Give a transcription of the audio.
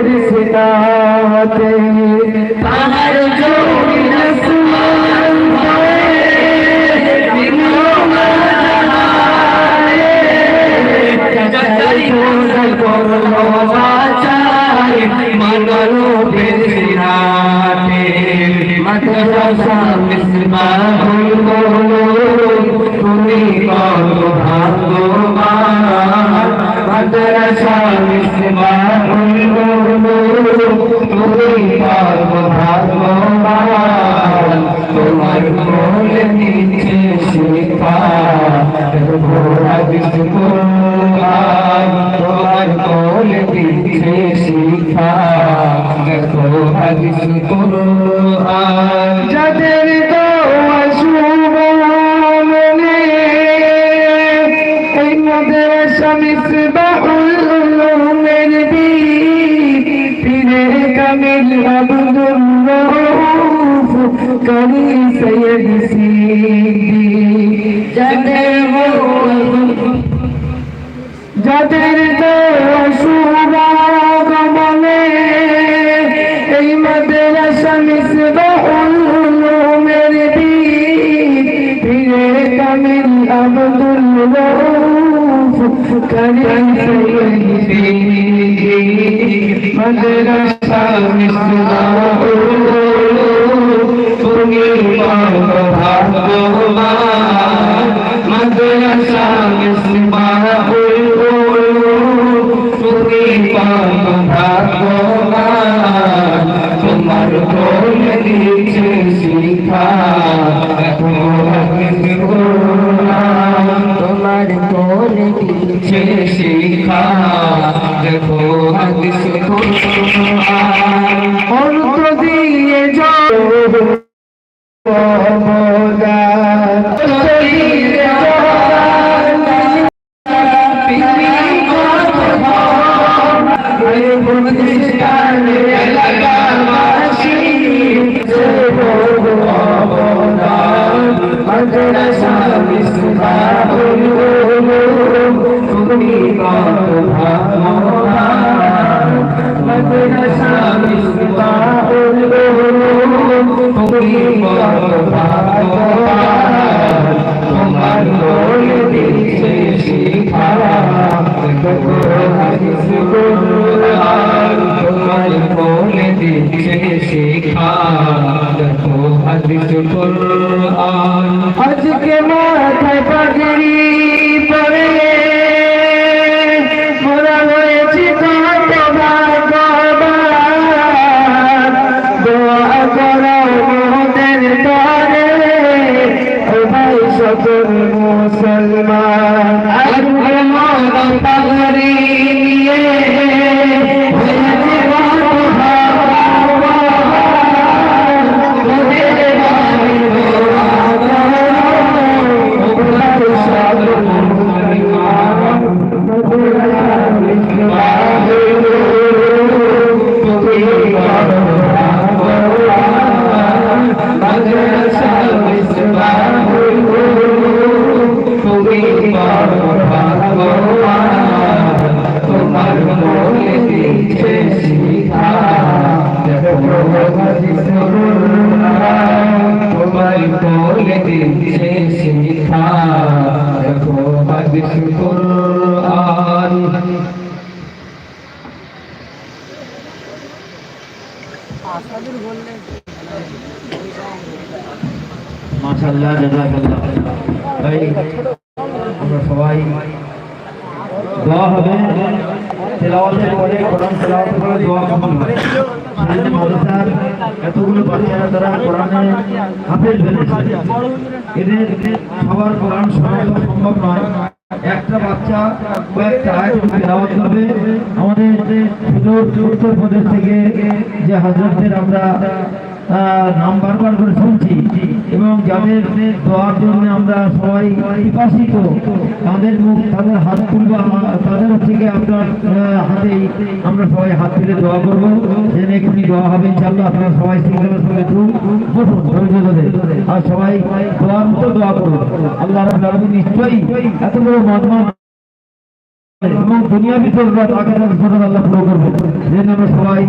बिरसिनाते बाहर जो आसमान मगरो बिरसिनाते मदरसा मिसबाहुल उलूम तुमी कौन भाग्यवान मदरसा मिसबाहुल उलूम तुमी कौन भाग्यवान तुम्हार कोल नीचे शिफा हदीस कुरान तुम्हार कोल नीचे शिफा हदीस कुरान जाদের দোয়া শুভমনে এই মাদ্রাসা মিসবাহুল উলুমের পীরে কামিল আব্দুর রউফ করি সৈয়দ সিদ্দিক যাদের দোয়া শুভমনে এই মাদ্রাসা মিসবাহুল উলুমের পীরে কামিল আব্দুর রউফ করি সৈয়দ সিদ্দিক মাদ্রাসা মিসবাহুল উলুম তুমি ভাগ্যবান মাদ্রাসা মিসবাহুল উলুম তুমি ভাগ্যবান তোমার কোল নিচে শিখা তোমার কোল নিচে শিখা দেখো হাদিস কুরআন অর্থ দিয়ে যাও मदरसा मिसबाहुल उलूम तुमी कौन भाग्यवान मदरसा मिसबाहुल उलूम तुमी कौन भाग्यवान तुम्हार कोल नीचे शिफा देखो हदीस कुरान तुम्हार कोल नीचे शिफा देखो हदीस कुरान आज के माथे पगड़ी पड़े मोरा হয়েছি কত ভাগ্যবান দোয়া করো মোদের তরে ও ভাই সকল মুসলমান আজ के माथे पगड़ी নিয়ে হয়েছি কত ভাগ্যবান মোদের तुम्हारी कोल नीचे शिखा देखो हदीस कुरान माशाअल्लाह জাযাকাল্লাহ ভাই আমরা সবাই দোয়া হবে তেলাওয়াতের পরে কোরআন তেলাওয়াতের পরে দোয়া কবুল হবে সেই মাদ্রাসার এতগুলো বাচ্চারা তারা কোরআনে হাফেজ হয়েছে এদের সবার কোরআন শোনা সম্ভব নয় একটা বাচ্চা কয়েকটা আয়াত তেলাওয়াত করবে আমাদের উত্তরপ্রদেশ থেকে যে হযরতদের আমরা নাম বারবার করে শুনছি এবং যাদের দোয়ার জন্য আমরা সবাই পিপাসিত তাদের মুখ তাদের হাত তুলব তাদের থেকে আপনার হাতেই আমরা সবাই হাত তুলে দোয়া করবো যেন এক্ষুনি দোয়া হবে ইনশাআল্লাহ আপনারা সবাই শৃঙ্খলার সঙ্গে বসুন ধৈর্য ধরে আর সবাই দোয়ার মতো দোয়া করুন আল্লাহ রাব্বুল আলামিন নিশ্চয়ই এত বড় মজমা এবং দুনিয়াবি জরুরত আখিরাতের জরুরত আল্লাহ পুরো করবে। এই জন্য আমরা সবাই